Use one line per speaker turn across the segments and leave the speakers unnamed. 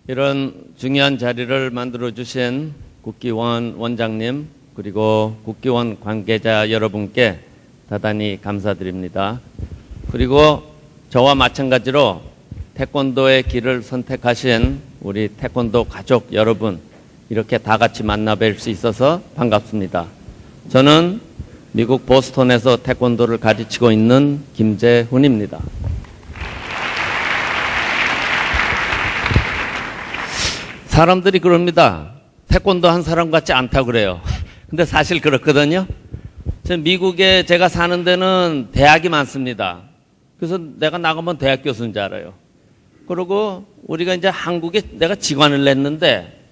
이런 중요한 자리를 만들어주신 국기원 원장님 그리고 국기원 관계자 여러분께 대단히 감사드립니다. 그리고 저와 마찬가지로 태권도의 길을 선택하신 우리 태권도 가족 여러분, 이렇게 다 같이 만나뵐 수 있어서 반갑습니다. 저는 미국 보스턴에서 태권도를 가르치고 있는 김재훈입니다. 사람들이 그럽니다. 태권도 한 사람 같지 않다고 그래요. 근데 사실 그렇거든요. 미국에 제가 사는 데는 대학이 많습니다. 그래서 내가 나가면 대학 교수인 줄 알아요. 그리고 우리가 이제 한국에 내가 직관을 냈는데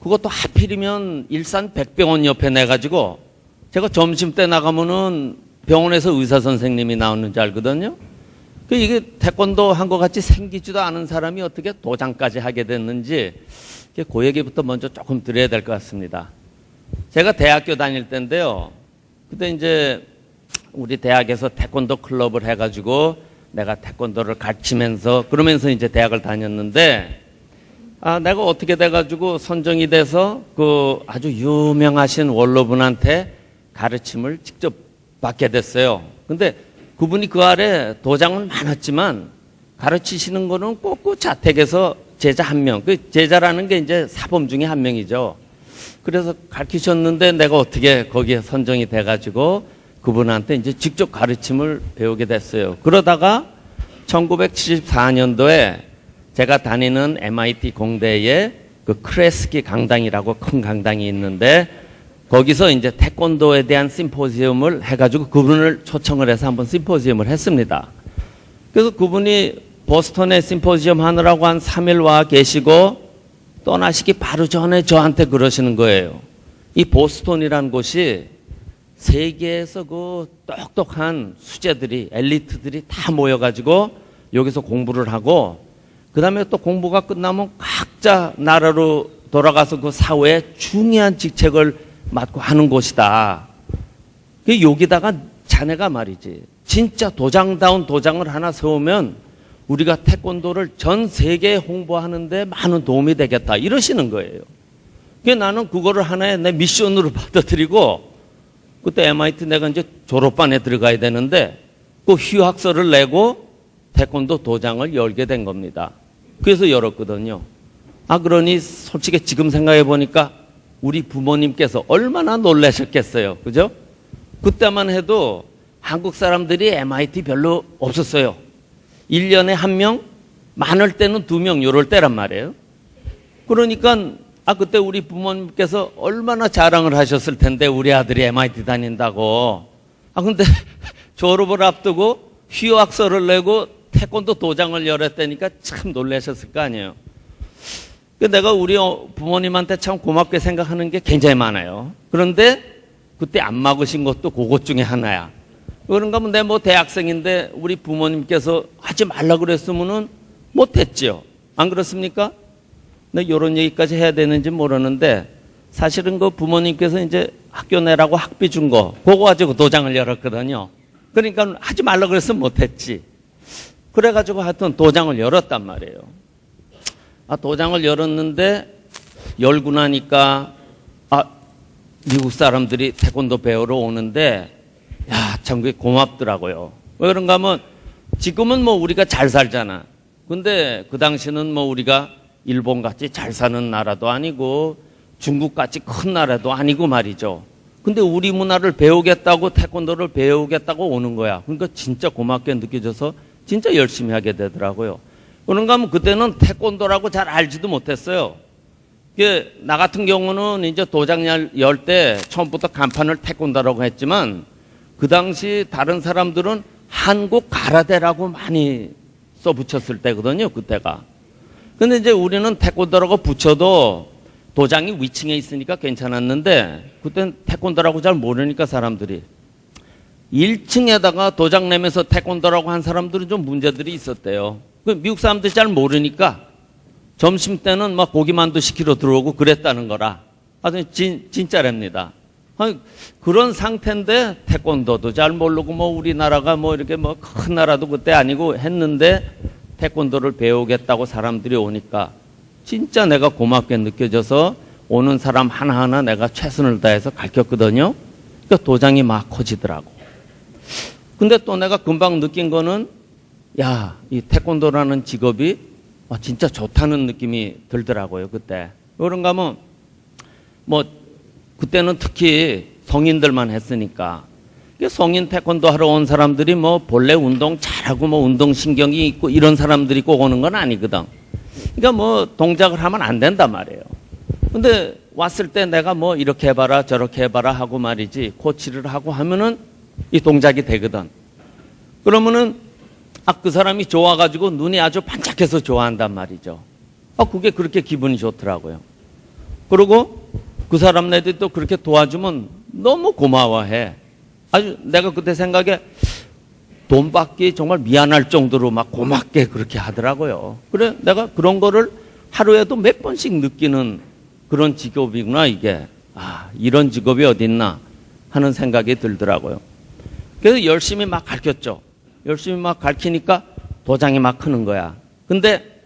그것도 하필이면 일산 백병원 옆에 내가지고 제가 점심 때 나가면은 병원에서 의사 선생님이 나오는 줄 알거든요. 이게 태권도 한 것 같이 생기지도 않은 사람이 어떻게 도장까지 하게 됐는지 그 얘기부터 먼저 조금 드려야 될 것 같습니다. 제가 대학교 다닐 때인데요. 그때 이제 우리 대학에서 태권도 클럽을 해가지고 내가 태권도를 가르치면서 그러면서 이제 대학을 다녔는데 내가 어떻게 돼가지고 선정이 돼서 그 아주 유명하신 원로분한테 가르침을 직접 받게 됐어요. 근데 그분이 그 아래 도장은 많았지만 가르치시는 거는 꼭 자택에서 제자 한 명, 그 제자라는 게 이제 사범 중에 한 명이죠. 그래서 가르치셨는데 내가 어떻게 거기에 선정이 돼가지고 그분한테 이제 직접 가르침을 배우게 됐어요. 그러다가 1974년도에 제가 다니는 MIT 공대에 그 크레스키 강당이라고 큰 강당이 있는데 거기서 이제 태권도에 대한 심포지엄을 해가지고 그분을 초청을 해서 한번 심포지엄을 했습니다. 그래서 그분이 보스턴에 심포지엄 하느라고 한 3일 와 계시고 떠나시기 바로 전에 저한테 그러시는 거예요. 이 보스턴이라는 곳이 세계에서 그 똑똑한 수재들이, 엘리트들이 다 모여가지고 여기서 공부를 하고 그 다음에 또 공부가 끝나면 각자 나라로 돌아가서 그 사회에 중요한 직책을 맡고 하는 곳이다. 여기다가 자네가 말이지 진짜 도장다운 도장을 하나 세우면 우리가 태권도를 전 세계에 홍보하는데 많은 도움이 되겠다 이러시는 거예요. 나는 그거를 하나의 내 미션으로 받아들이고 그때 MIT 내가 이제 졸업반에 들어가야 되는데 그 휴학서를 내고 태권도 도장을 열게 된 겁니다. 그래서 열었거든요. 그러니 솔직히 지금 생각해 보니까 우리 부모님께서 얼마나 놀라셨겠어요. 그죠? 그때만 해도 한국 사람들이 MIT 별로 없었어요. 1년에 1명, 많을 때는 2명 요럴 때란 말이에요. 그러니까 그때 우리 부모님께서 얼마나 자랑을 하셨을 텐데 우리 아들이 MIT 다닌다고. 근데 졸업을 앞두고 휴학서를 내고 태권도 도장을 열었다니까 참 놀라셨을 거 아니에요. 내가 우리 부모님한테 참 고맙게 생각하는 게 굉장히 많아요. 그런데 그때 안 막으신 것도 그것 중에 하나야. 그런가 하면 내 대학생인데 우리 부모님께서 하지 말라 그랬으면은 못했지요. 안 그렇습니까? 네, 이런 얘기까지 해야 되는지 모르는데 사실은 그 부모님께서 이제 학교 내라고 학비 준 거 그거 가지고 도장을 열었거든요. 그러니까 하지 말라 그랬으면 못했지. 그래가지고 하여튼 도장을 열었단 말이에요. 도장을 열었는데 열고 나니까 미국 사람들이 태권도 배우러 오는데 참 그게 고맙더라고요. 왜 그런가 하면 지금은 우리가 잘 살잖아. 근데 그 당시는 우리가 일본같이 잘 사는 나라도 아니고 중국같이 큰 나라도 아니고 말이죠. 근데 우리 문화를 배우겠다고 태권도를 배우겠다고 오는 거야. 그러니까 진짜 고맙게 느껴져서 진짜 열심히 하게 되더라고요. 그런가 하면 그때는 태권도라고 잘 알지도 못했어요. 나 같은 경우는 이제 도장 열 때 처음부터 간판을 태권도라고 했지만 그 당시 다른 사람들은 한국 가라데라고 많이 써붙였을 때거든요, 그때가. 근데 이제 우리는 태권도라고 붙여도 도장이 위층에 있으니까 괜찮았는데 그때는 태권도라고 잘 모르니까 사람들이 1층에다가 도장 내면서 태권도라고 한 사람들은 좀 문제들이 있었대요. 미국 사람들이 잘 모르니까 점심 때는 고기만두 시키러 들어오고 그랬다는 거라. 진짜랍니다. 그런 상태인데 태권도도 잘 모르고 우리나라가 이렇게 큰 나라도 그때 아니고 했는데 태권도를 배우겠다고 사람들이 오니까 진짜 내가 고맙게 느껴져서 오는 사람 하나하나 내가 최선을 다해서 가르쳤거든요. 그러니까 도장이 막 커지더라고. 근데 또 내가 금방 느낀 거는 야, 이 태권도라는 직업이 진짜 좋다는 느낌이 들더라고요, 그때. 그런가 하면 뭐 그때는 특히 성인들만 했으니까 성인 태권도 하러 온 사람들이 뭐 본래 운동 잘하고 뭐 운동신경이 있고 이런 사람들이 꼭 오는 건 아니거든. 그러니까 뭐 동작을 하면 안 된단 말이에요. 근데 왔을 때 내가 뭐 이렇게 해봐라 저렇게 해봐라 하고 말이지 코치를 하고 하면은 이 동작이 되거든. 그러면은 그 사람이 좋아가지고 눈이 아주 반짝해서 좋아한단 말이죠. 그게 그렇게 기분이 좋더라고요. 그리고 그 사람네들이 또 그렇게 도와주면 너무 고마워해. 아주 내가 그때 생각에 돈 받기 정말 미안할 정도로 막 고맙게 그렇게 하더라고요. 그래 내가 그런 거를 하루에도 몇 번씩 느끼는 그런 직업이구나 이게. 이런 직업이 어딨나 하는 생각이 들더라고요. 그래서 열심히 막 가르쳤죠. 열심히 막 가르치니까 도장이 막 크는 거야. 근데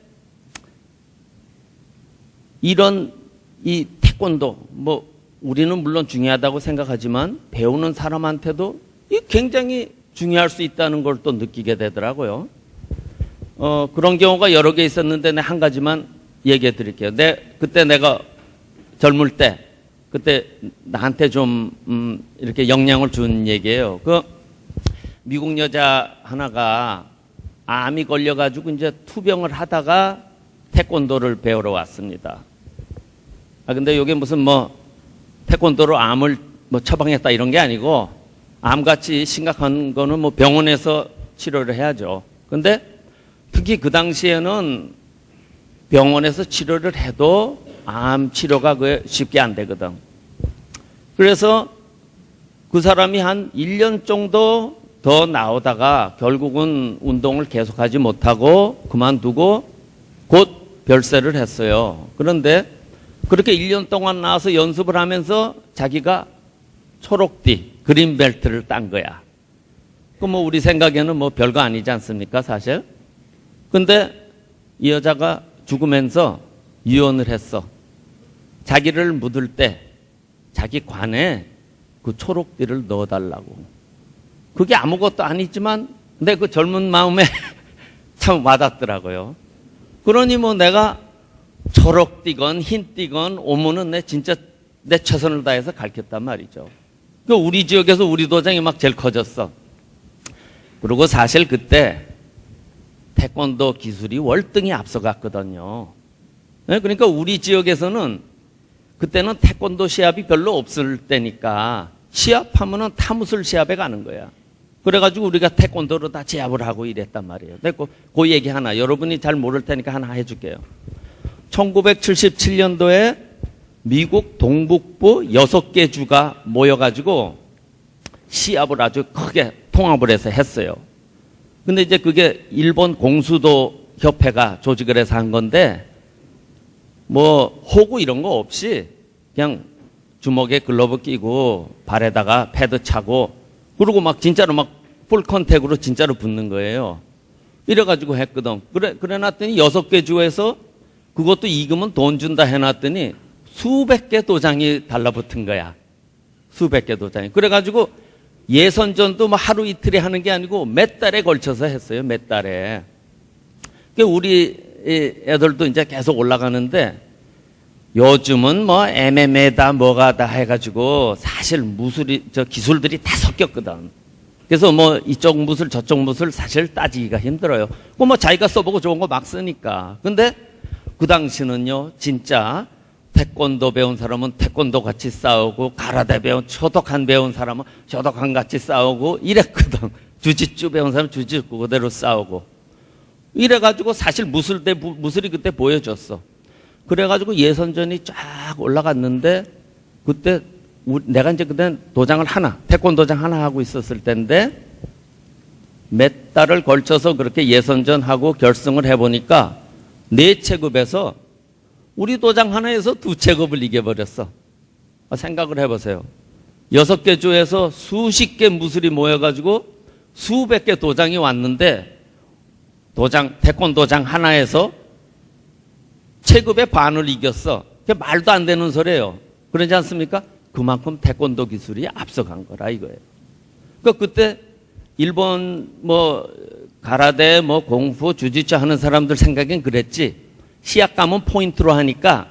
이런 이 태권도 뭐 우리는 물론 중요하다고 생각하지만 배우는 사람한테도 이 굉장히 중요할 수 있다는 걸 또 느끼게 되더라고요. 그런 경우가 여러 개 있었는데 한 가지만 얘기해 드릴게요. 그때 내가 젊을 때 그때 나한테 좀 이렇게 영향을 준 얘기예요. 미국 여자 하나가 암이 걸려가지고 이제 투병을 하다가 태권도를 배우러 왔습니다. 근데 이게 무슨 뭐 태권도로 암을 뭐 처방했다 이런 게 아니고 암같이 심각한 거는 뭐 병원에서 치료를 해야죠. 근데 특히 그 당시에는 병원에서 치료를 해도 암 치료가 쉽게 안 되거든. 그래서 그 사람이 한 1년 정도 더 나오다가 결국은 운동을 계속하지 못하고 그만두고 곧 별세를 했어요. 그런데 그렇게 1년 동안 나와서 연습을 하면서 자기가 초록띠, 그린벨트를 딴 거야. 뭐 우리 생각에는 뭐 별거 아니지 않습니까, 사실? 근데 이 여자가 죽으면서 유언을 했어. 자기를 묻을 때 자기 관에 그 초록띠를 넣어달라고. 그게 아무것도 아니지만 근데 그 젊은 마음에 참 와닿더라고요. 그러니 뭐 내가 초록띠건 흰띠건 오면은 진짜 내 최선을 다해서 가르쳤단 말이죠. 우리 지역에서 우리 도장이 막 제일 커졌어. 그리고 사실 그때 태권도 기술이 월등히 앞서갔거든요. 그러니까 우리 지역에서는 그때는 태권도 시합이 별로 없을 때니까 시합하면은 타무술 시합에 가는 거야. 그래가지고 우리가 태권도로 다 제압을 하고 이랬단 말이에요. 그 얘기 하나 여러분이 잘 모를 테니까 하나 해줄게요. 1977년도에 미국 동북부 6개 주가 모여가지고 시합을 아주 크게 통합을 해서 했어요. 근데 이제 그게 일본 공수도 협회가 조직을 해서 한 건데 뭐 호구 이런 거 없이 그냥 주먹에 글러브 끼고 발에다가 패드 차고 그러고 막 진짜로 막 풀 컨택으로 진짜로 붙는 거예요. 이래가지고 했거든. 그래 놨더니 6개 주에서 그것도 이기면 돈 준다 해놨더니 수백 개 도장이 달라붙은 거야. 수백 개 도장이. 그래가지고 예선전도 뭐 하루 이틀에 하는 게 아니고 몇 달에 걸쳐서 했어요. 몇 달에. 우리 애들도 이제 계속 올라가는데 요즘은 뭐 MMA다 뭐가 다 해가지고 사실 기술들이 다 섞였거든. 그래서 뭐 이쪽 무술 저쪽 무술 사실 따지기가 힘들어요. 뭐 자기가 써보고 좋은 거 막 쓰니까. 근데 그 당시는요 진짜 태권도 배운 사람은 태권도 같이 싸우고 가라데 배운 초도칸 배운 사람은 초도칸 같이 싸우고 이랬거든. 주짓수 배운 사람은 주짓수 그대로 싸우고 이래가지고 사실 무술이 그때 보여줬어. 그래가지고 예선전이 쫙 올라갔는데 그때 내가 이제 그때 도장을 태권도장 하나 하고 있었을 때인데 몇 달을 걸쳐서 그렇게 예선전하고 결승을 해보니까 4체급에서 우리 도장 하나에서 2체급을 이겨버렸어. 생각을 해보세요. 6개 주에서 수십 개 무술이 모여가지고 수백 개 도장이 왔는데 태권도장 하나에서 체급의 반을 이겼어. 그게 말도 안 되는 소리예요. 그러지 않습니까? 그만큼 태권도 기술이 앞서간 거라 이거예요. 그러니까 그때 일본 뭐 가라데 뭐 공부 주짓수 하는 사람들 생각엔 그랬지. 시합 가면 포인트로 하니까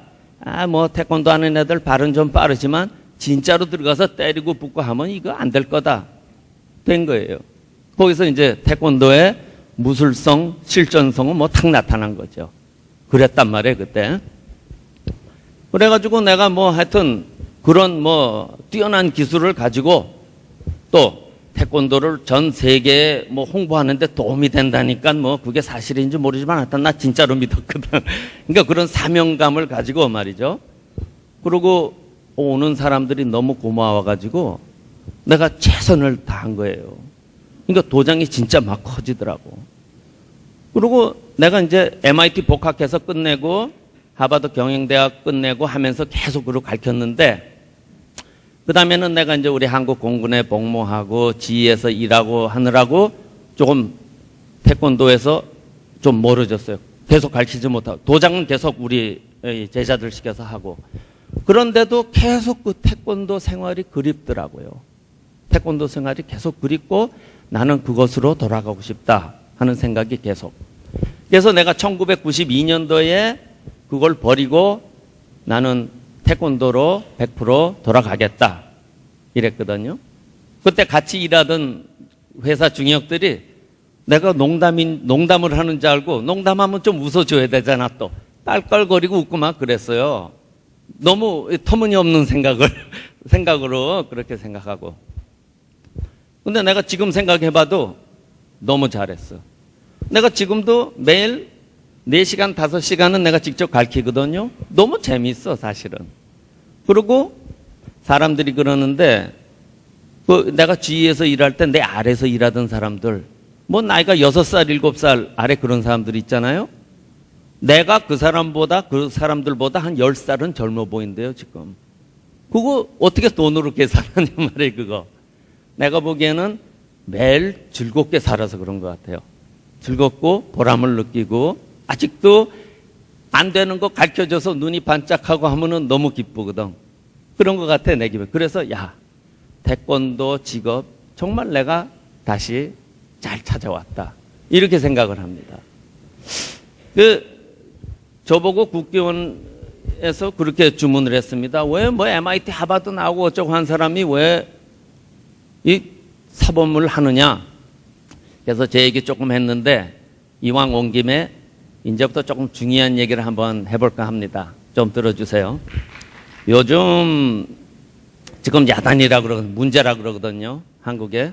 뭐 태권도 하는 애들 발은 좀 빠르지만 진짜로 들어가서 때리고 붙고 하면 이거 안 될 거다 된 거예요. 거기서 이제 태권도의 무술성, 실전성은 뭐 탁 나타난 거죠. 그랬단 말이에요, 그때. 그래가지고 내가 뭐 하여튼 그런 뭐 뛰어난 기술을 가지고 또 태권도를 전 세계에 뭐 홍보하는데 도움이 된다니까 뭐 그게 사실인지 모르지만 하여튼 나 진짜로 믿었거든. 그러니까 그런 사명감을 가지고 말이죠. 그리고 오는 사람들이 너무 고마워가지고 내가 최선을 다한 거예요. 그러니까 도장이 진짜 막 커지더라고. 그리고 내가 이제 MIT 복학해서 끝내고 하버드 경영대학 끝내고 하면서 계속 그걸 가르쳤는데 그 다음에는 내가 이제 우리 한국 공군에 복무하고 지휘에서 일하고 하느라고 조금 태권도에서 좀 멀어졌어요. 계속 가르치지 못하고. 도장은 계속 우리 제자들 시켜서 하고. 그런데도 계속 그 태권도 생활이 그립더라고요. 태권도 생활이 계속 그립고 나는 그것으로 돌아가고 싶다 하는 생각이 계속. 그래서 내가 1992년도에 그걸 버리고 나는 태권도로 100% 돌아가겠다 이랬거든요. 그때 같이 일하던 회사 중역들이 내가 농담을 하는 줄 알고 농담하면 좀 웃어줘야 되잖아 또. 깔깔거리고 웃고 막 그랬어요. 너무 터무니없는 생각으로 그렇게 생각하고. 근데 내가 지금 생각해봐도 너무 잘했어. 내가 지금도 매일 4시간, 5시간은 내가 직접 가르치거든요. 너무 재밌어, 사실은. 그리고 사람들이 그러는데, 내가 주위에서 일할 때 내 아래에서 일하던 사람들, 뭐 나이가 6살, 7살 아래 그런 사람들 있잖아요. 내가 그 사람들보다 한 10살은 젊어 보인대요, 지금. 그거 어떻게 돈으로 계산하냐 말이에요, 그거. 내가 보기에는 매일 즐겁게 살아서 그런 것 같아요. 즐겁고 보람을 느끼고 아직도 안 되는 거 가르쳐줘서 눈이 반짝하고 하면은 너무 기쁘거든. 그런 것 같아, 내 기분. 그래서 야, 태권도 직업 정말 내가 다시 잘 찾아왔다. 이렇게 생각을 합니다. 저보고 국기원에서 그렇게 주문을 했습니다. 왜 뭐 MIT 하버드 나오고 어쩌고 한 사람이 왜 이 사범을 하느냐. 그래서 제 얘기 조금 했는데 이왕 온 김에 이제부터 조금 중요한 얘기를 한번 해볼까 합니다. 좀 들어주세요. 요즘 지금 야단이라고 그러거든요. 문제라고 그러거든요. 한국에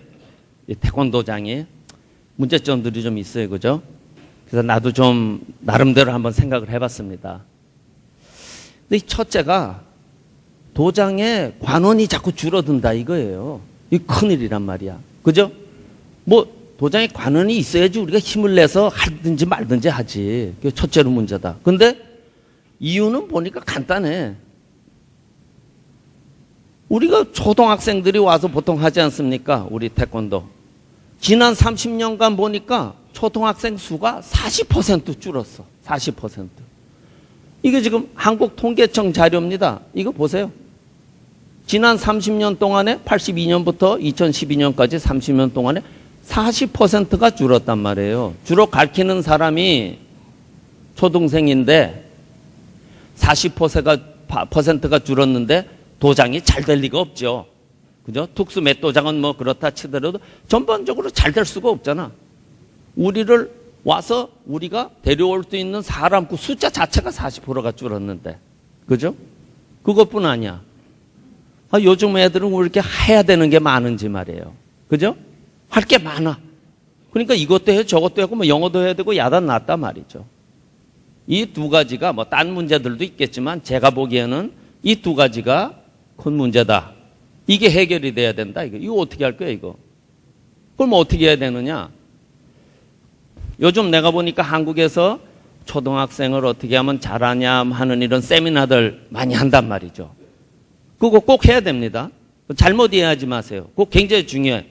이 태권도장이 문제점들이 좀 있어요. 그죠? 그래서 나도 좀 나름대로 한번 생각을 해봤습니다. 근데 이 첫째가 도장에 관원이 자꾸 줄어든다 이거예요. 이 큰일이란 말이야. 그죠? 뭐 도장에 관원이 있어야지 우리가 힘을 내서 하든지 말든지 하지. 그게 첫째로 문제다. 근데 이유는 보니까 간단해. 우리가 초등학생들이 와서 보통 하지 않습니까? 우리 태권도. 지난 30년간 보니까 초등학생 수가 40% 줄었어. 40%. 이게 지금 한국통계청 자료입니다. 이거 보세요. 지난 30년 동안에 82년부터 2012년까지 30년 동안에 40%가 줄었단 말이에요. 주로 가르치는 사람이 초등생인데 40%가 줄었는데 도장이 잘 될 리가 없죠. 그죠? 특수 맷도장은 뭐 그렇다 치더라도 전반적으로 잘 될 수가 없잖아. 우리를 와서 우리가 데려올 수 있는 사람 그 숫자 자체가 40%가 줄었는데. 그죠? 그것뿐 아니야. 요즘 애들은 왜 이렇게 해야 되는 게 많은지 말이에요. 그죠? 할 게 많아. 그러니까 이것도 해, 저것도 하고, 뭐 영어도 해야 되고, 야단 났단 말이죠. 이 두 가지가, 뭐, 딴 문제들도 있겠지만, 제가 보기에는 이 두 가지가 큰 문제다. 이게 해결이 돼야 된다. 이거 어떻게 할 거야, 이거? 그럼 어떻게 해야 되느냐? 요즘 내가 보니까 한국에서 초등학생을 어떻게 하면 잘하냐 하는 이런 세미나들 많이 한단 말이죠. 그거 꼭 해야 됩니다. 잘못 이해하지 마세요. 그거 굉장히 중요해.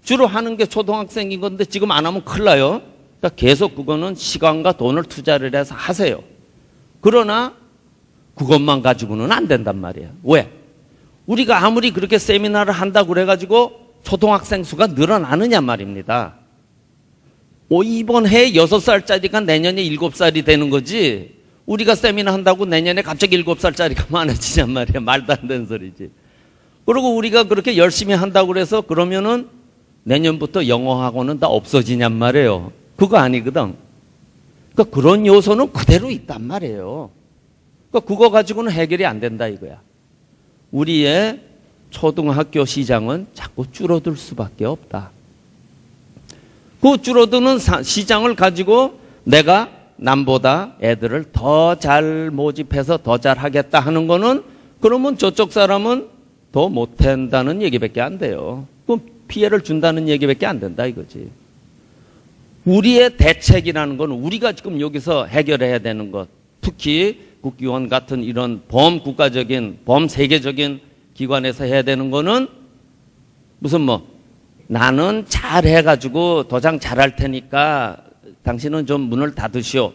주로 하는 게 초등학생인 건데 지금 안 하면 큰일 나요. 그러니까 계속 그거는 시간과 돈을 투자를 해서 하세요. 그러나 그것만 가지고는 안 된단 말이에요. 왜? 우리가 아무리 그렇게 세미나를 한다고 그래가지고 초등학생 수가 늘어나느냐 말입니다. 이번 해에 6살짜리가 내년에 7살이 되는 거지, 우리가 세미나 한다고 내년에 갑자기 7살짜리가 많아지냔 말이야. 말도 안 되는 소리지. 그리고 우리가 그렇게 열심히 한다고 그래서 그러면은 내년부터 영어 학원은 다 없어지냔 말이에요. 그거 아니거든. 그러니까 그런 요소는 그대로 있단 말이에요. 그러니까 그거 가지고는 해결이 안 된다 이거야. 우리의 초등학교 시장은 자꾸 줄어들 수밖에 없다. 그 줄어드는 시장을 가지고 내가 남보다 애들을 더 잘 모집해서 더 잘하겠다 하는 거는, 그러면 저쪽 사람은 더 못한다는 얘기밖에 안 돼요. 그럼 피해를 준다는 얘기밖에 안 된다 이거지. 우리의 대책이라는 건 우리가 지금 여기서 해결해야 되는 것, 특히 국기원 같은 이런 범국가적인, 범세계적인 기관에서 해야 되는 거는 무슨 나는 잘해가지고 도장 잘할 테니까 당신은 좀 문을 닫으시오.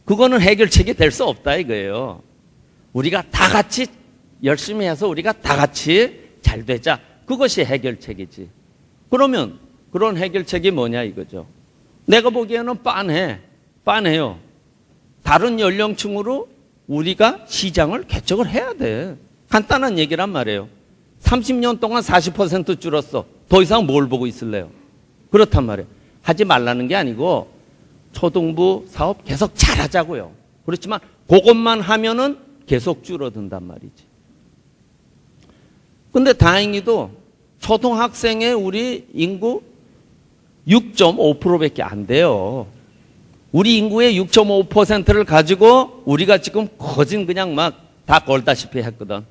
그거는 해결책이 될 수 없다 이거예요. 우리가 다 같이 열심히 해서 우리가 다 같이 잘 되자. 그것이 해결책이지. 그러면 그런 해결책이 뭐냐 이거죠. 내가 보기에는 빤해요. 다른 연령층으로 우리가 시장을 개척을 해야 돼. 간단한 얘기란 말이에요. 30년 동안 40% 줄었어. 더 이상 뭘 보고 있을래요? 그렇단 말이에요. 하지 말라는 게 아니고 초등부 사업 계속 잘하자고요. 그렇지만 그것만 하면은 계속 줄어든단 말이지. 근데 다행히도 초등학생의 우리 인구 6.5%밖에 안 돼요. 우리 인구의 6.5%를 가지고 우리가 지금 거진 그냥 막 다 걸다시피 했거든.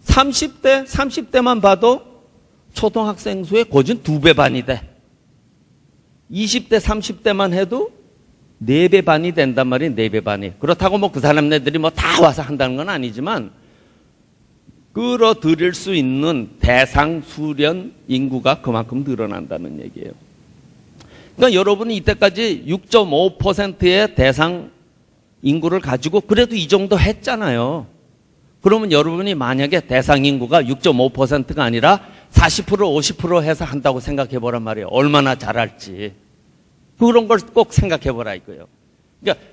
30대만 봐도 초등학생 수의 거진 2배 반이 돼. 20대, 30대만 해도 4배 반이 된단 말이에요. 4배 반이. 그렇다고 그 사람네들이 다 와서 한다는 건 아니지만, 끌어들일 수 있는 대상 수련 인구가 그만큼 늘어난다는 얘기예요. 그러니까 여러분이 이때까지 6.5%의 대상 인구를 가지고 그래도 이 정도 했잖아요. 그러면 여러분이 만약에 대상 인구가 6.5%가 아니라 40%, 50% 해서 한다고 생각해 보란 말이에요. 얼마나 잘할지. 그런 걸 꼭 생각해 보라 이거예요. 그러니까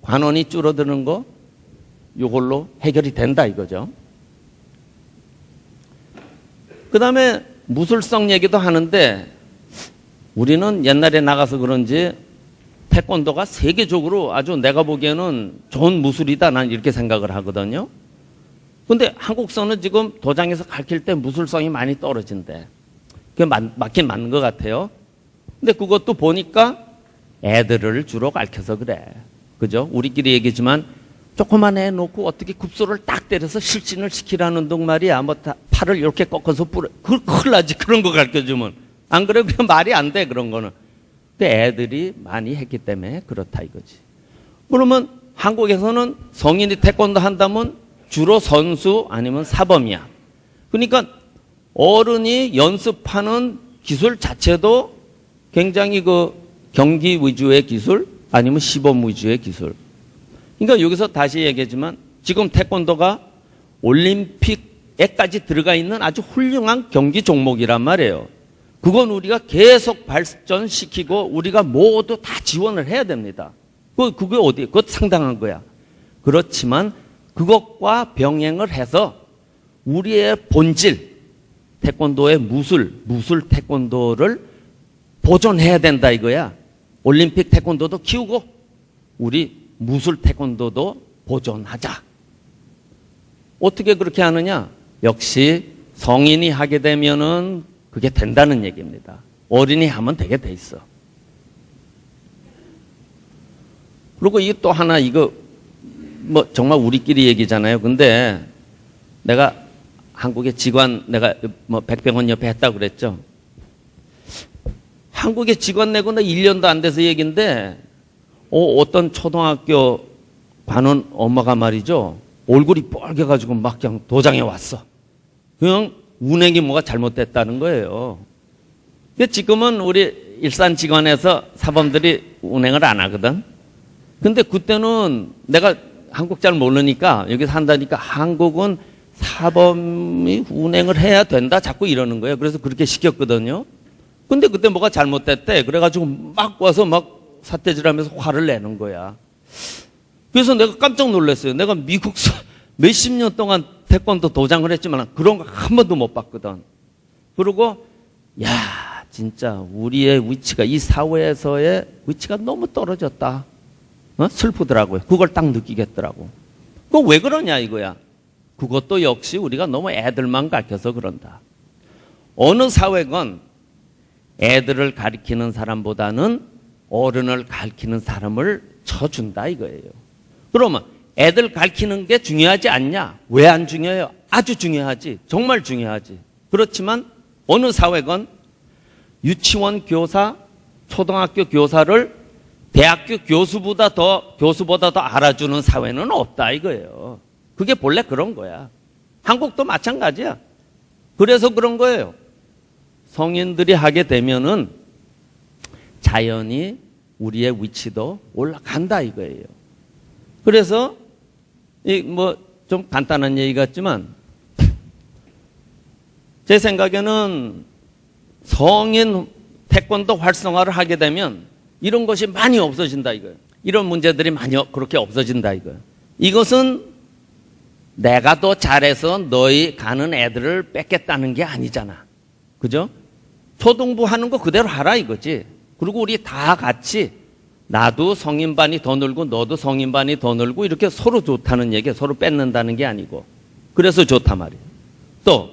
관원이 줄어드는 거 이걸로 해결이 된다 이거죠. 그 다음에 무술성 얘기도 하는데, 우리는 옛날에 나가서 그런지 태권도가 세계적으로 아주 내가 보기에는 좋은 무술이다, 난 이렇게 생각을 하거든요. 근데 한국서는 지금 도장에서 가르칠 때 무술성이 많이 떨어진대. 그게 맞긴 맞는 것 같아요. 근데 그것도 보니까 애들을 주로 가르쳐서 그래. 그죠? 우리끼리 얘기지만 조그만 애 놓고 어떻게 급소를 딱 때려서 실진을 시키라는 둥 말이야. 팔을 이렇게 꺾어서 그걸 큰일 나지. 그런 거 가르쳐주면. 안 그래? 그냥 말이 안 돼, 그런 거는. 근데 애들이 많이 했기 때문에 그렇다 이거지. 그러면 한국에서는 성인이 태권도 한다면 주로 선수 아니면 사범이야. 그러니까 어른이 연습하는 기술 자체도 굉장히 경기 위주의 기술 아니면 시범 위주의 기술. 그러니까 여기서 다시 얘기하지만 지금 태권도가 올림픽에까지 들어가 있는 아주 훌륭한 경기 종목이란 말이에요. 그건 우리가 계속 발전시키고 우리가 모두 다 지원을 해야 됩니다. 그게 어디? 그것 상당한 거야. 그렇지만 그것과 병행을 해서 우리의 본질, 태권도의 무술 태권도를 보존해야 된다 이거야. 올림픽 태권도도 키우고 우리 무술 태권도도 보존하자. 어떻게 그렇게 하느냐? 역시 성인이 하게 되면은 그게 된다는 얘기입니다. 어린이 하면 되게 돼 있어. 그리고 이게 또 하나, 이거 정말 우리끼리 얘기잖아요. 근데 내가 한국의 직관, 내가 백병원 옆에 했다고 그랬죠. 한국의 직관 내고 나 1년도 안 돼서 얘기인데, 어떤 초등학교 관원 엄마가 말이죠. 얼굴이 뻘개가지고 막 그냥 도장에 왔어. 그냥 운행이 뭐가 잘못됐다는 거예요. 지금은 우리 일산 직원에서 사범들이 운행을 안 하거든. 근데 그때는 내가 한국 잘 모르니까 여기 산다니까 한국은 사범이 운행을 해야 된다 자꾸 이러는 거예요. 그래서 그렇게 시켰거든요. 근데 그때 뭐가 잘못됐대. 그래가지고 막 와서 막 삿대질하면서 화를 내는 거야. 그래서 내가 깜짝 놀랐어요. 내가 미국서 몇십 년 동안 태권도 도장을 했지만 그런 거 한 번도 못 봤거든. 그리고 야 진짜 우리의 위치가 이 사회에서의 위치가 너무 떨어졌다. 슬프더라고요. 그걸 딱 느끼겠더라고. 그거 왜 그러냐 이거야. 그것도 역시 우리가 너무 애들만 가르쳐서 그런다. 어느 사회건 애들을 가르치는 사람보다는 어른을 가르치는 사람을 쳐준다 이거예요. 그러면 애들 가르치는 게 중요하지 않냐? 왜 안 중요해요? 아주 중요하지. 정말 중요하지. 그렇지만 어느 사회건 유치원 교사, 초등학교 교사를 대학교 교수보다 더 알아주는 사회는 없다 이거예요. 그게 본래 그런 거야. 한국도 마찬가지야. 그래서 그런 거예요. 성인들이 하게 되면은 자연히 우리의 위치도 올라간다 이거예요. 그래서 뭐 좀 간단한 얘기 같지만 제 생각에는 성인 태권도 활성화를 하게 되면 이런 것이 많이 없어진다 이거예요. 이런 문제들이 많이 그렇게 없어진다 이거예요. 이것은 내가 더 잘해서 너희 가는 애들을 뺏겠다는 게 아니잖아. 그죠? 초등부 하는 거 그대로 하라 이거지. 그리고 우리 다 같이 나도 성인반이 더 늘고 너도 성인반이 더 늘고 이렇게 서로 좋다는 얘기야. 서로 뺏는다는 게 아니고. 그래서 좋단 말이에요. 또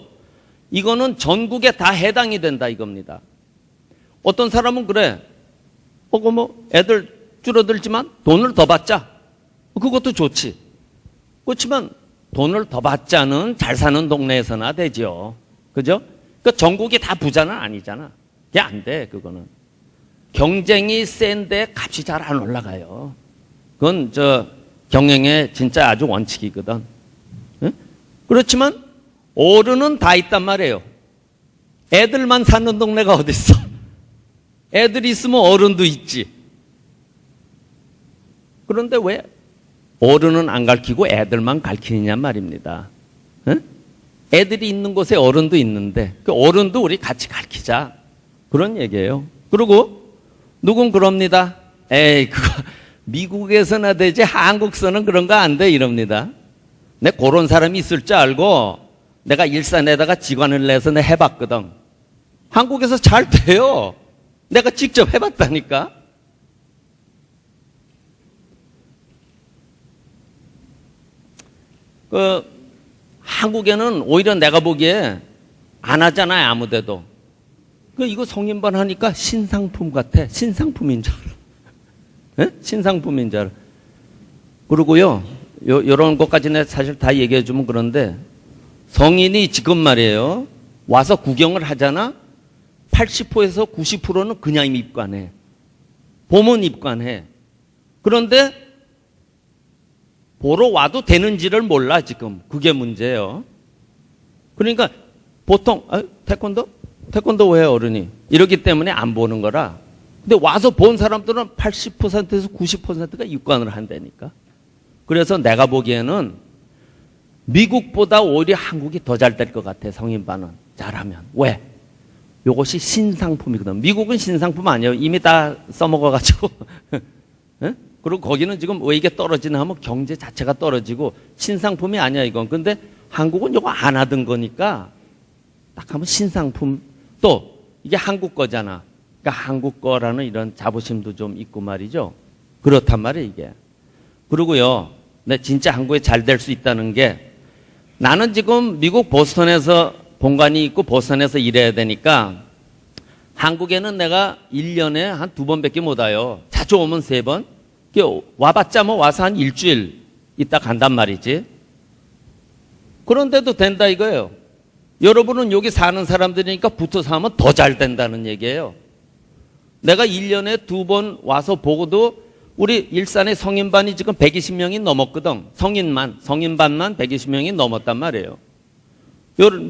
이거는 전국에 다 해당이 된다 이겁니다. 어떤 사람은 그래. 뭐 애들 줄어들지만 돈을 더 받자. 그것도 좋지. 그렇지만 돈을 더 받자는 잘 사는 동네에서나 되죠. 그죠? 그 전국이 다 부자는 아니잖아. 그게 안 돼, 그거는. 경쟁이 센데 값이 잘 안 올라가요. 그건 경영의 진짜 아주 원칙이거든. 응? 그렇지만 어른은 다 있단 말이에요. 애들만 사는 동네가 어딨어? 애들이 있으면 어른도 있지. 그런데 왜 어른은 안 가르치고 애들만 가르치느냐 말입니다. 응? 애들이 있는 곳에 어른도 있는데 그 어른도 우리 같이 가르치자. 그런 얘기예요. 그리고 누군 그럽니다. 에이 그거 미국에서나 되지 한국서는 그런 거 안 돼 이럽니다. 내 그런 사람이 있을 줄 알고 내가 일산에다가 직원을 내서 내 해봤거든. 한국에서 잘 돼요. 내가 직접 해봤다니까. 한국에는 오히려 내가 보기에 안 하잖아요, 아무데도. 이거 성인반 하니까 신상품 같아. 신상품인 줄 알아. 에? 신상품인 줄 알아. 그리고요, 요런 것까지는 사실 다 얘기해 주면 그런데 성인이 지금 말이에요. 와서 구경을 하잖아? 80%에서 90%는 그냥 입관해. 보면 입관해. 그런데 보러 와도 되는지를 몰라 지금. 그게 문제예요. 그러니까 보통 태권도 왜 어른이? 이러기 때문에 안 보는 거라. 근데 와서 본 사람들은 80%에서 90%가 입관을 한다니까. 그래서 내가 보기에는 미국보다 오히려 한국이 더 잘 될 것 같아. 성인반은 잘하면. 왜? 요것이 신상품이거든. 미국은 신상품 아니에요. 이미 다 써먹어가지고. 그리고 거기는 지금 왜 이게 떨어지나 하면 경제 자체가 떨어지고 신상품이 아니야 이건. 근데 한국은 요거 안 하던 거니까 딱 하면 신상품. 또 이게 한국 거잖아. 그러니까 한국 거라는 이런 자부심도 좀 있고 말이죠. 그렇단 말이에요 이게. 그리고요, 내 진짜 한국에 잘 될 수 있다는 게 나는 지금 미국 보스턴에서 본관이 있고 보스턴에서 일해야 되니까 한국에는 내가 1년에 한 2번밖에 못 와요. 자주 오면 3번. 와봤자 뭐 와서 한 일주일 있다 간단 말이지. 그런데도 된다 이거예요. 여러분은 여기 사는 사람들이니까 붙어서 하면 더 잘 된다는 얘기예요. 내가 1년에 2번 와서 보고도 우리 일산의 성인반이 지금 120명이 넘었거든. 성인반만 120명이 넘었단 말이에요.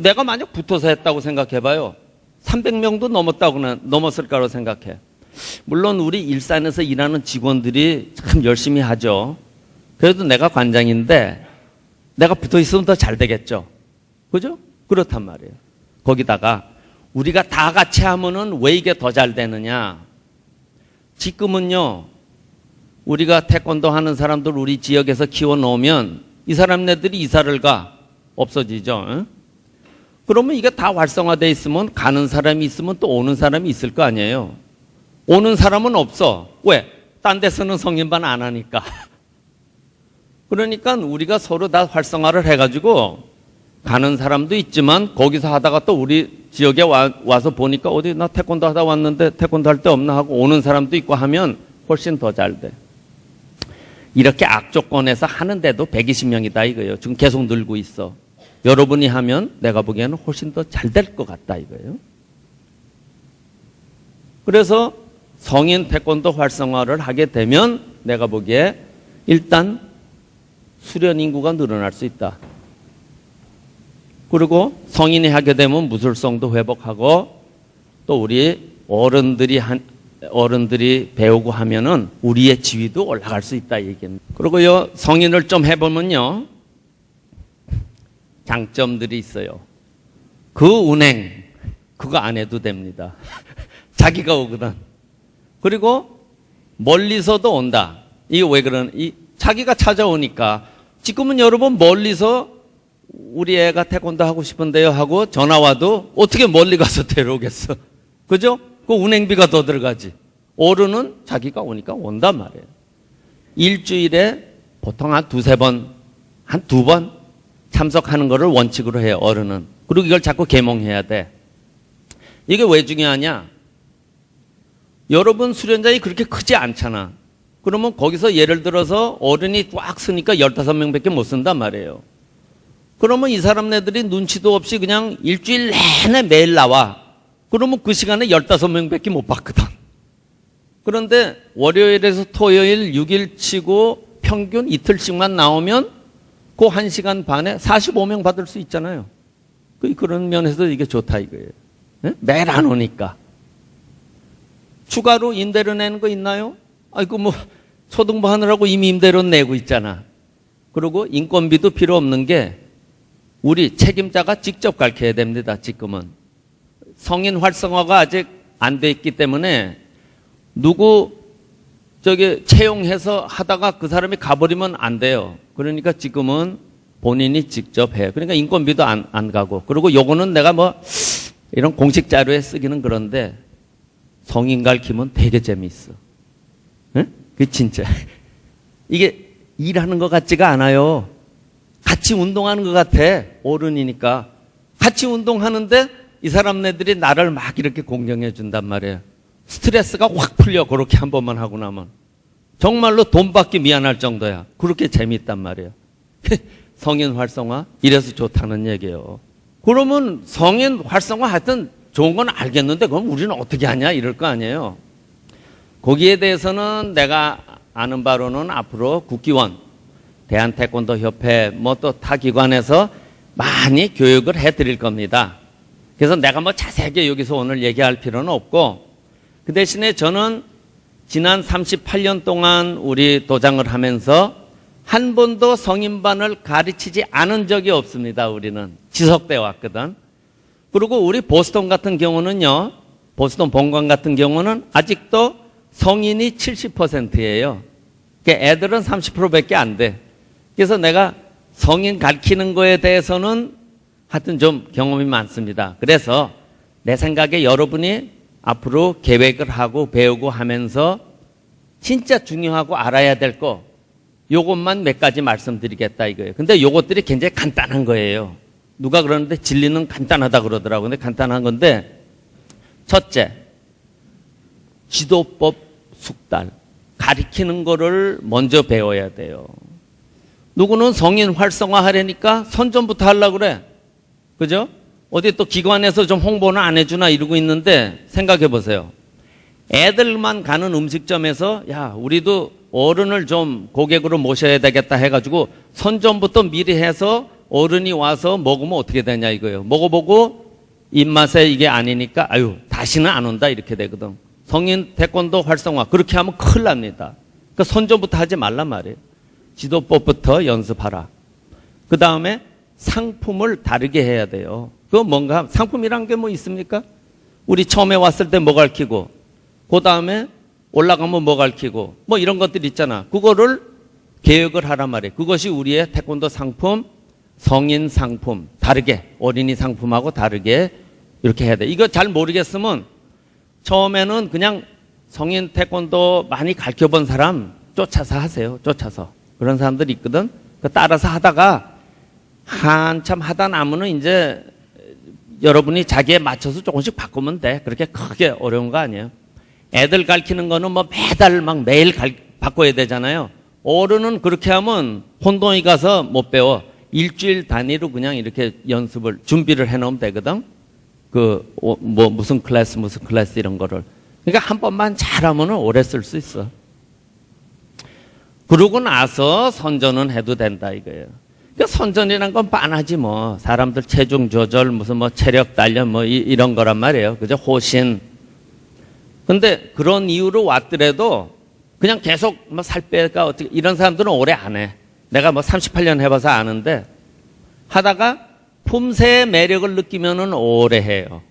내가 만약 붙어서 했다고 생각해봐요. 300명도 넘었을 거라고 생각해. 물론 우리 일산에서 일하는 직원들이 참 열심히 하죠. 그래도 내가 관장인데 내가 붙어 있으면 더 잘 되겠죠. 그죠? 그렇단 말이에요. 거기다가 우리가 다 같이 하면은 왜 이게 더 잘 되느냐? 지금은요, 우리가 태권도 하는 사람들 우리 지역에서 키워 놓으면 이 사람네들이 이사를 가. 없어지죠. 응? 그러면 이게 다 활성화되어 있으면 가는 사람이 있으면 또 오는 사람이 있을 거 아니에요. 오는 사람은 없어. 왜? 딴 데서는 성인반 안 하니까. 그러니까 우리가 서로 다 활성화를 해가지고 가는 사람도 있지만 거기서 하다가 또 우리 지역에 와서 보니까 어디 나 태권도 하다 왔는데 태권도 할 데 없나 하고 오는 사람도 있고 하면 훨씬 더 잘 돼. 이렇게 악조건에서 하는데도 120명이다 이거예요. 지금 계속 늘고 있어. 여러분이 하면 내가 보기에는 훨씬 더 잘 될 것 같다 이거예요. 그래서 성인 태권도 활성화를 하게 되면 내가 보기에 일단 수련 인구가 늘어날 수 있다. 그리고 성인이 하게 되면 무술성도 회복하고 또 우리 어른들이 배우고 하면은 우리의 지위도 올라갈 수 있다 얘기입니다. 그리고요, 성인을 좀 해보면요, 장점들이 있어요. 그 운행, 그거 안 해도 됩니다. 자기가 오거든. 그리고 멀리서도 온다. 이게 왜 자기가 찾아오니까 지금은 여러분 멀리서 우리 애가 태권도 하고 싶은데요 하고 전화 와도 어떻게 멀리 가서 데려오겠어. 그죠? 그 운행비가 더 들어가지. 어른은 자기가 오니까 온단 말이에요. 일주일에 보통 한 두세 번, 한 두 번 참석하는 거를 원칙으로 해요, 어른은. 그리고 이걸 자꾸 계몽해야 돼. 이게 왜 중요하냐? 여러분 수련장이 그렇게 크지 않잖아. 그러면 거기서 예를 들어서 어른이 꽉 쓰니까 15명밖에 못 쓴단 말이에요. 그러면 이 사람네들이 눈치도 없이 그냥 일주일 내내 매일 나와. 그러면 그 시간에 15명밖에 못 봤거든. 그런데 월요일에서 토요일 6일 치고 평균 이틀씩만 나오면 그 1시간 반에 45명 받을 수 있잖아요. 그런 면에서 이게 좋다 이거예요. 네? 매일 안 오니까. 추가로 임대료 내는 거 있나요? 아이고 뭐 초등부 하느라고 이미 임대료 내고 있잖아. 그리고 인건비도 필요 없는 게 우리 책임자가 직접 가르쳐야 됩니다. 지금은 성인 활성화가 아직 안 돼 있기 때문에 누구 채용해서 하다가 그 사람이 가버리면 안 돼요. 그러니까 지금은 본인이 직접 해. 그러니까 인건비도 안 가고. 그리고 요거는 내가 뭐 이런 공식 자료에 쓰기는 그런데 성인 가르치면 되게 재미있어. 응? 그 진짜 이게 일하는 것 같지가 않아요. 같이 운동하는 것 같아. 어른이니까 같이 운동하는데 이 사람네들이 나를 막 이렇게 공경해 준단 말이에요. 스트레스가 확 풀려. 그렇게 한 번만 하고 나면 정말로 돈 받기 미안할 정도야. 그렇게 재미있단 말이에요. 성인 활성화 이래서 좋다는 얘기예요. 그러면 성인 활성화 하여튼 좋은 건 알겠는데 그럼 우리는 어떻게 하냐 이럴 거 아니에요. 거기에 대해서는 내가 아는 바로는 앞으로 국기원, 대한태권도협회 뭐 또 타 기관에서 많이 교육을 해드릴 겁니다. 그래서 내가 뭐 자세하게 여기서 오늘 얘기할 필요는 없고 그 대신에 저는 지난 38년 동안 우리 도장을 하면서 한 번도 성인반을 가르치지 않은 적이 없습니다. 우리는 지속되어 왔거든. 그리고 우리 보스턴 같은 경우는요, 보스턴 본관 같은 경우는 아직도 성인이 70%예요. 그러니까 애들은 30%밖에 안 돼. 그래서 내가 성인 가르치는 거에 대해서는 하여튼 좀 경험이 많습니다. 그래서 내 생각에 여러분이 앞으로 계획을 하고 배우고 하면서 진짜 중요하고 알아야 될 거 요것만 몇 가지 말씀드리겠다 이거예요. 근데 요것들이 굉장히 간단한 거예요. 누가 그러는데 진리는 간단하다 그러더라고요. 근데 간단한 건데 첫째, 지도법 숙달. 가리키는 거를 먼저 배워야 돼요. 누구는 성인 활성화 하려니까 선전부터 하려고 그래. 그죠? 어디 또 기관에서 좀 홍보는 안 해주나 이러고 있는데 생각해 보세요. 애들만 가는 음식점에서 야 우리도 어른을 좀 고객으로 모셔야 되겠다 해가지고 선전부터 미리 해서 어른이 와서 먹으면 어떻게 되냐 이거예요. 먹어보고 입맛에 이게 아니니까 아유 다시는 안 온다 이렇게 되거든. 성인 태권도 활성화. 그렇게 하면 큰일 납니다. 그러니까 선전부터 하지 말란 말이에요. 지도법부터 연습하라. 그 다음에 상품을 다르게 해야 돼요. 그거 뭔가, 상품이란 게 뭐 있습니까? 우리 처음에 왔을 때 뭐 가르치고, 그 다음에 올라가면 뭐 가르치고, 뭐 이런 것들 있잖아. 그거를 계획을 하란 말이에요. 그것이 우리의 태권도 상품, 성인 상품, 다르게, 어린이 상품하고 다르게 이렇게 해야 돼. 이거 잘 모르겠으면 처음에는 그냥 성인 태권도 많이 가르쳐 본 사람 쫓아서 하세요. 쫓아서. 그런 사람들이 있거든. 따라서 하다가 한참 하다 나면은 이제 여러분이 자기에 맞춰서 조금씩 바꾸면 돼. 그렇게 크게 어려운 거 아니에요. 애들 가르치는 거는 뭐 매달 막 매일 바꿔야 되잖아요. 어른은 그렇게 하면 혼동이 가서 못 배워. 일주일 단위로 그냥 이렇게 연습을, 준비를 해 놓으면 되거든. 무슨 클래스 이런 거를. 그러니까 한 번만 잘하면 오래 쓸 수 있어. 그러고 나서 선전은 해도 된다 이거예요. 그러니까 선전이란 건 빤하지 뭐. 사람들 체중 조절, 무슨 뭐 체력 단련 뭐 이런 거란 말이에요. 그죠? 호신. 근데 그런 이유로 왔더라도 그냥 계속 뭐 살 빼가 어떻게, 이런 사람들은 오래 안 해. 내가 뭐 38년 해봐서 아는데 하다가 품새의 매력을 느끼면은 오래 해요.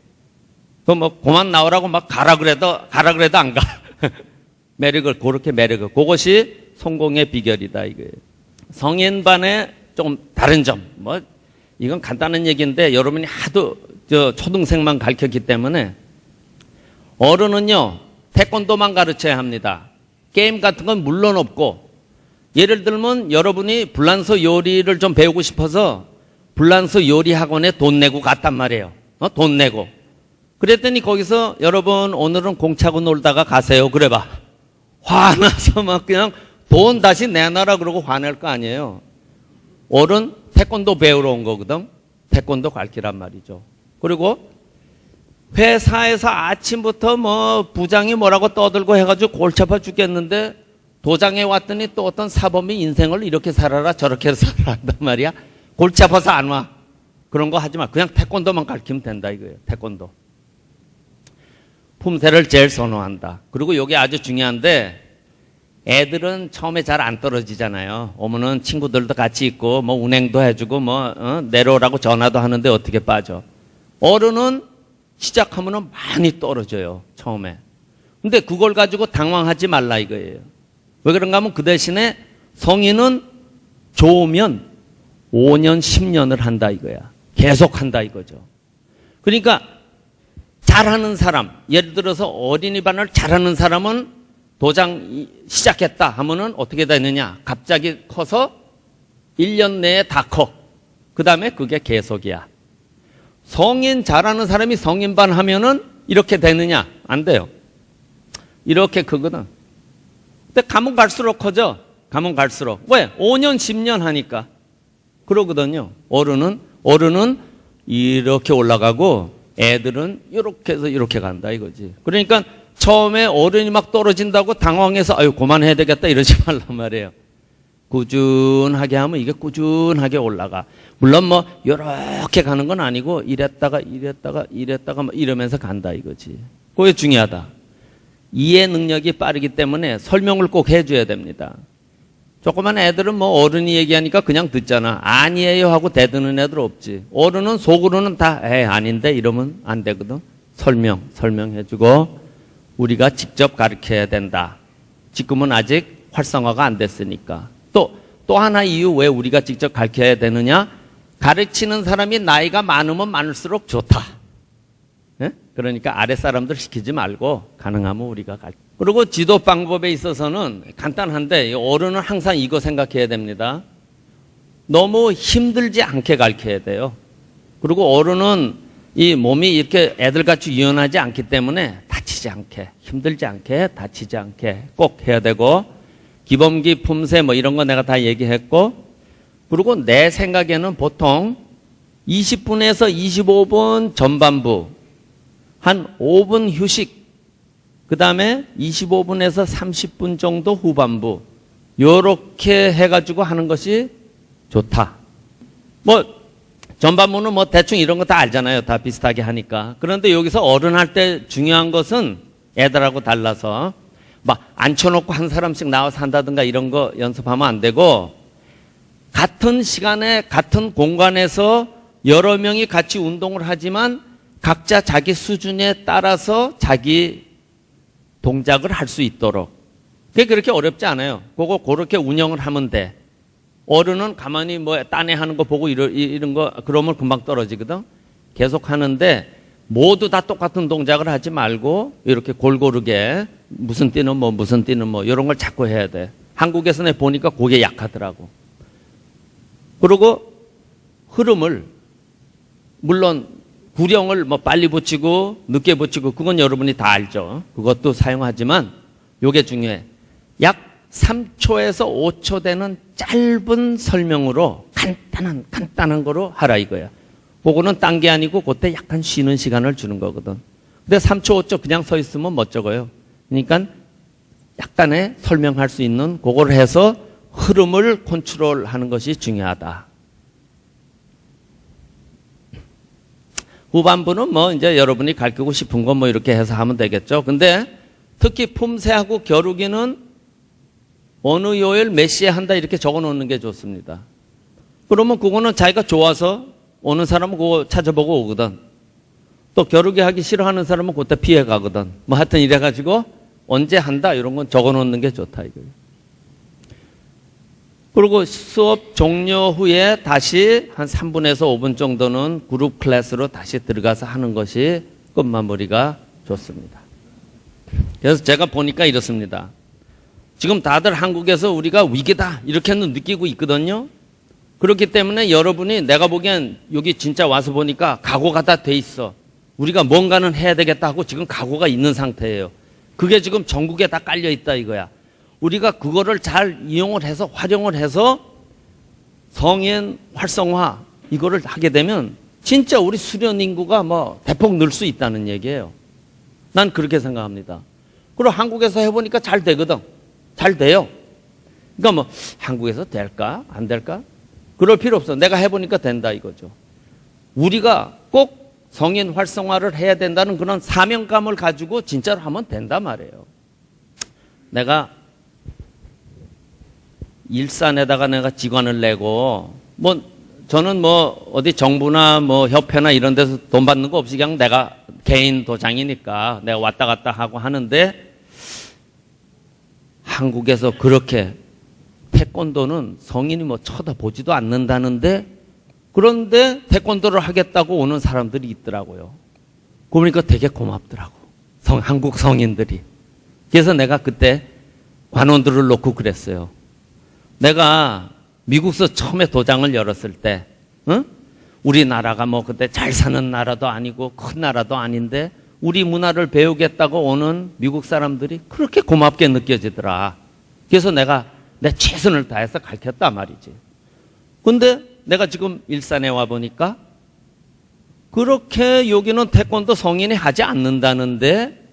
그만 나오라고 막 가라 그래도 안 가. 그렇게 매력을. 그것이 성공의 비결이다 이거예요. 성인반의 조금 다른 점. 뭐, 이건 간단한 얘기인데 여러분이 하도 초등생만 가르쳤기 때문에 어른은요, 태권도만 가르쳐야 합니다. 게임 같은 건 물론 없고, 예를 들면 여러분이 불란서 요리를 좀 배우고 싶어서 불란서 요리 학원에 돈 내고 갔단 말이에요. 돈 내고. 그랬더니 거기서 여러분 오늘은 공차고 놀다가 가세요. 그래봐. 화나서 막 그냥 돈 다시 내놔라 그러고 화낼 거 아니에요. 어른 태권도 배우러 온 거거든. 태권도 가르치란 말이죠. 그리고 회사에서 아침부터 뭐 부장이 뭐라고 떠들고 해가지고 골치 아파 죽겠는데 도장에 왔더니 또 어떤 사범이 인생을 이렇게 살아라 저렇게 살아라 한단 말이야. 골치 아파서 안 와. 그런 거 하지 마. 그냥 태권도만 가르치면 된다 이거예요. 태권도. 품새를 제일 선호한다. 그리고 이게 아주 중요한데 애들은 처음에 잘 안 떨어지잖아요. 오면은 친구들도 같이 있고 뭐 운행도 해주고 내려오라고 전화도 하는데 어떻게 빠져. 어른은 시작하면은 많이 떨어져요. 처음에. 근데 그걸 가지고 당황하지 말라 이거예요. 왜 그런가 하면 그 대신에 성인은 좋으면 5년, 10년을 한다 이거야. 계속 한다 이거죠. 그러니까 잘하는 사람, 예를 들어서 어린이반을 잘하는 사람은 도장 시작했다 하면은 어떻게 되느냐. 갑자기 커서 1년 내에 다 커. 그 다음에 그게 계속이야. 성인 잘하는 사람이 성인반 하면은 이렇게 되느냐? 안 돼요. 이렇게 크거든. 근데 가면 갈수록 커져. 가면 갈수록. 왜? 5년, 10년 하니까. 그러거든요. 어른은 이렇게 올라가고 애들은 이렇게 해서 이렇게 간다 이거지. 그러니까 처음에 어른이 막 떨어진다고 당황해서 아유 그만해야 되겠다 이러지 말란 말이에요. 꾸준하게 하면 이게 꾸준하게 올라가. 물론 뭐 이렇게 가는 건 아니고 이랬다가 뭐 이러면서 간다 이거지. 그게 중요하다. 이해 능력이 빠르기 때문에 설명을 꼭 해줘야 됩니다. 조그만 애들은 뭐 어른이 얘기하니까 그냥 듣잖아. 아니에요 하고 대드는 애들 없지. 어른은 속으로는 다 아닌데 이러면 안 되거든. 설명해주고 우리가 직접 가르쳐야 된다. 지금은 아직 활성화가 안 됐으니까. 또 하나 이유 왜 우리가 직접 가르쳐야 되느냐? 가르치는 사람이 나이가 많으면 많을수록 좋다. 네? 그러니까 아랫사람들 시키지 말고 가능하면 우리가 가르쳐. 그리고 지도 방법에 있어서는 간단한데 어른은 항상 이거 생각해야 됩니다. 너무 힘들지 않게 가르쳐야 돼요. 그리고 어른은 이 몸이 이렇게 애들같이 유연하지 않기 때문에 다치지 않게, 힘들지 않게, 다치지 않게 꼭 해야 되고, 기범기, 품새 뭐 이런 거 내가 다 얘기했고, 그리고 내 생각에는 보통 20분에서 25분 전반부, 한 5분 휴식, 그 다음에 25분에서 30분 정도 후반부, 요렇게 해가지고 하는 것이 좋다. 뭐 전반부는 뭐 대충 이런 거 다 알잖아요. 다 비슷하게 하니까. 그런데 여기서 어른 할 때 중요한 것은 애들하고 달라서. 막 앉혀놓고 한 사람씩 나와서 한다든가 이런 거 연습하면 안 되고, 같은 시간에 같은 공간에서 여러 명이 같이 운동을 하지만 각자 자기 수준에 따라서 자기 동작을 할 수 있도록. 그게 그렇게 어렵지 않아요. 그거 그렇게 운영을 하면 돼. 어른은 가만히 뭐 딴애 하는 거 보고 이런 거 그러면 금방 떨어지거든. 계속 하는데 모두 다 똑같은 동작을 하지 말고 이렇게 골고루게 무슨 띠는 뭐 무슨 띠는 뭐 이런 걸 자꾸 해야 돼. 한국에서는 보니까 그게 약하더라고. 그리고 흐름을, 물론 구령을 뭐 빨리 붙이고 늦게 붙이고 그건 여러분이 다 알죠. 그것도 사용하지만 요게 중요해. 약 3초에서 5초 되는 짧은 설명으로 간단한 거로 하라 이거야. 그거는 딴 게 아니고 그때 약간 쉬는 시간을 주는 거거든. 근데 3초 5초 그냥 서 있으면 못 적어요. 그러니까 약간의 설명할 수 있는 그걸 해서 흐름을 컨트롤하는 것이 중요하다. 후반부는 뭐 이제 여러분이 가르치고 싶은 거 뭐 이렇게 해서 하면 되겠죠. 근데 특히 품새하고 겨루기는 어느 요일 몇 시에 한다 이렇게 적어 놓는 게 좋습니다. 그러면 그거는 자기가 좋아서 오는 사람은 그거 찾아보고 오거든. 또 겨루기 하기 싫어하는 사람은 그때 피해 가거든. 뭐 하여튼 이래가지고 언제 한다 이런 건 적어 놓는 게 좋다 이거예요. 그리고 수업 종료 후에 다시 한 3분에서 5분 정도는 그룹 클래스로 다시 들어가서 하는 것이 끝마무리가 좋습니다. 그래서 제가 보니까 이렇습니다. 지금 다들 한국에서 우리가 위기다 이렇게는 느끼고 있거든요. 그렇기 때문에 여러분이 내가 보기엔 여기 진짜 와서 보니까 각오가 다 돼 있어. 우리가 뭔가는 해야 되겠다 하고 지금 각오가 있는 상태예요. 그게 지금 전국에 다 깔려 있다 이거야. 우리가 그거를 잘 이용을 해서 활용을 해서 성인 활성화 이거를 하게 되면 진짜 우리 수련 인구가 뭐 대폭 늘 수 있다는 얘기예요. 난 그렇게 생각합니다. 그리고 한국에서 해보니까 잘 되거든. 잘 돼요. 그러니까 뭐 한국에서 될까 안 될까? 그럴 필요 없어. 내가 해보니까 된다 이거죠. 우리가 꼭 성인 활성화를 해야 된다는 그런 사명감을 가지고 진짜로 하면 된단 말이에요. 내가 일산에다가 내가 직원을 내고 뭐 저는 뭐 어디 정부나 뭐 협회나 이런 데서 돈 받는 거 없이 그냥 내가 개인 도장이니까 내가 왔다 갔다 하고 하는데 한국에서 그렇게 태권도는 성인이 뭐 쳐다보지도 않는다는데 그런데 태권도를 하겠다고 오는 사람들이 있더라고요. 그러니까 되게 고맙더라고. 한국 성인들이. 그래서 내가 그때 관원들을 놓고 그랬어요. 내가 미국서 처음에 도장을 열었을 때, 우리나라가 뭐 그때 잘 사는 나라도 아니고 큰 나라도 아닌데 우리 문화를 배우겠다고 오는 미국 사람들이 그렇게 고맙게 느껴지더라. 그래서 내가 내 최선을 다해서 가르쳤단 말이지. 근데 내가 지금 일산에 와 보니까 그렇게 여기는 태권도 성인이 하지 않는다는데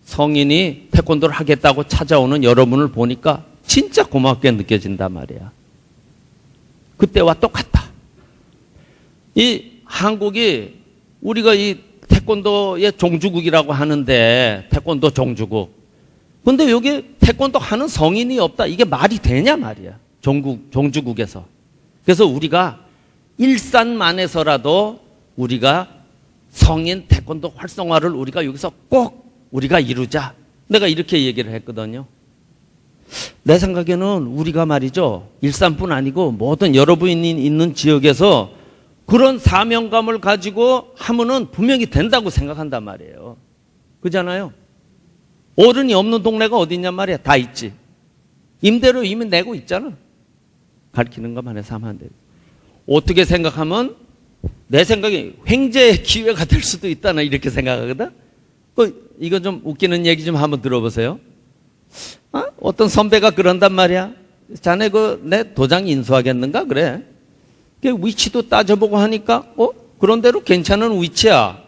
성인이 태권도를 하겠다고 찾아오는 여러분을 보니까 진짜 고맙게 느껴진단 말이야. 그때와 똑같다. 이 한국이 우리가 이 태권도의 종주국이라고 하는데 태권도 종주국. 근데 여기 태권도 하는 성인이 없다. 이게 말이 되냐 말이야. 종주국에서. 그래서 우리가 일산만에서라도 우리가 성인 태권도 활성화를 우리가 여기서 꼭 우리가 이루자. 내가 이렇게 얘기를 했거든요. 내 생각에는 우리가 말이죠. 일산뿐 아니고 모든 여러분이 있는 지역에서 그런 사명감을 가지고 하면은 분명히 된다고 생각한단 말이에요. 그잖아요. 어른이 없는 동네가 어디 있냔 말이야. 다 있지. 임대료 이미 내고 있잖아. 가르치는 것만 해서 하면 안 돼요. 어떻게 생각하면 내 생각에 횡재의 기회가 될 수도 있다. 나 이렇게 생각하거든. 이거 좀 웃기는 얘기 좀 한번 들어보세요. 어떤 선배가 그런단 말이야. 자네 내 도장 인수하겠는가? 그래. 위치도 따져보고 하니까, 그런 대로 괜찮은 위치야.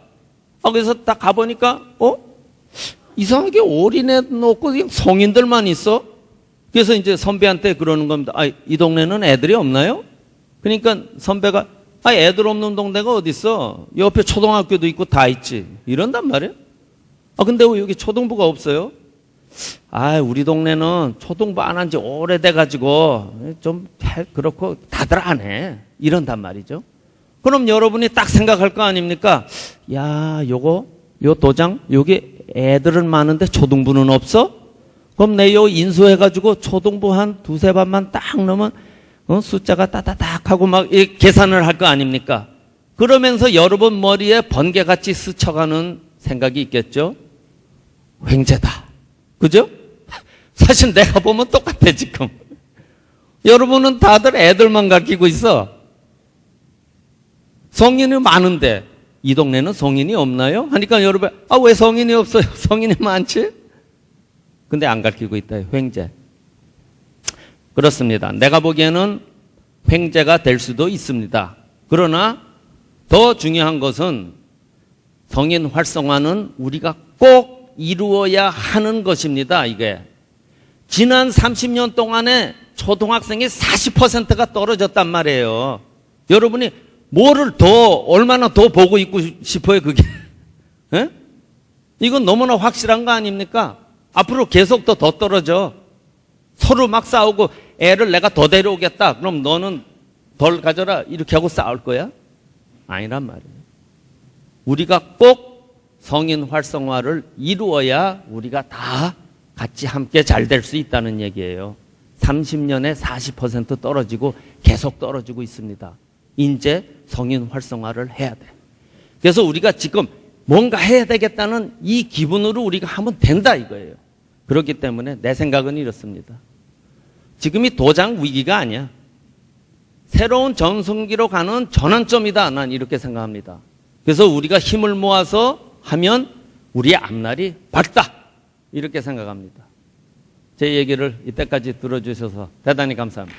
그래서 딱 가보니까, 이상하게 올인해 놓고 그냥 성인들만 있어. 그래서 이제 선배한테 그러는 겁니다. 이 동네는 애들이 없나요? 그러니까 선배가, 애들 없는 동네가 어딨어? 옆에 초등학교도 있고 다 있지. 이런단 말이야. 근데 왜 여기 초등부가 없어요? 우리 동네는 초등부 안 한 지 오래돼가지고 좀 그렇고 다들 안 해. 이런단 말이죠. 그럼 여러분이 딱 생각할 거 아닙니까? 요 도장, 여기 애들은 많은데 초등부는 없어? 그럼 내 요 인수해가지고 초등부 한 두세 반만 딱 넣으면 숫자가 따다닥 하고 막 계산을 할 거 아닙니까? 그러면서 여러분 머리에 번개같이 스쳐가는 생각이 있겠죠? 횡재다. 그죠? 사실 내가 보면 똑같아, 지금. 여러분은 다들 애들만 가르치고 있어. 성인이 많은데, 이 동네는 성인이 없나요? 하니까 여러분, 왜 성인이 없어요? 성인이 많지? 근데 안 가르치고 있다, 횡재. 그렇습니다. 내가 보기에는 횡재가 될 수도 있습니다. 그러나 더 중요한 것은 성인 활성화는 우리가 꼭 이루어야 하는 것입니다. 이게 지난 30년 동안에 초등학생이 40%가 떨어졌단 말이에요. 여러분이 뭐를 얼마나 더 보고 있고 싶어요, 그게? 에? 이건 너무나 확실한 거 아닙니까? 앞으로 계속 더 떨어져. 서로 막 싸우고 애를 내가 더 데려오겠다. 그럼 너는 덜 가져라. 이렇게 하고 싸울 거야? 아니란 말이에요. 우리가 꼭 성인 활성화를 이루어야 우리가 다 같이 함께 잘 될 수 있다는 얘기예요. 30년에 40% 떨어지고 계속 떨어지고 있습니다. 이제 성인 활성화를 해야 돼. 그래서 우리가 지금 뭔가 해야 되겠다는 이 기분으로 우리가 하면 된다 이거예요. 그렇기 때문에 내 생각은 이렇습니다. 지금이 도장 위기가 아니야. 새로운 전성기로 가는 전환점이다. 난 이렇게 생각합니다. 그래서 우리가 힘을 모아서 하면 우리의 앞날이 밝다. 이렇게 생각합니다. 제 얘기를 이때까지 들어주셔서 대단히 감사합니다.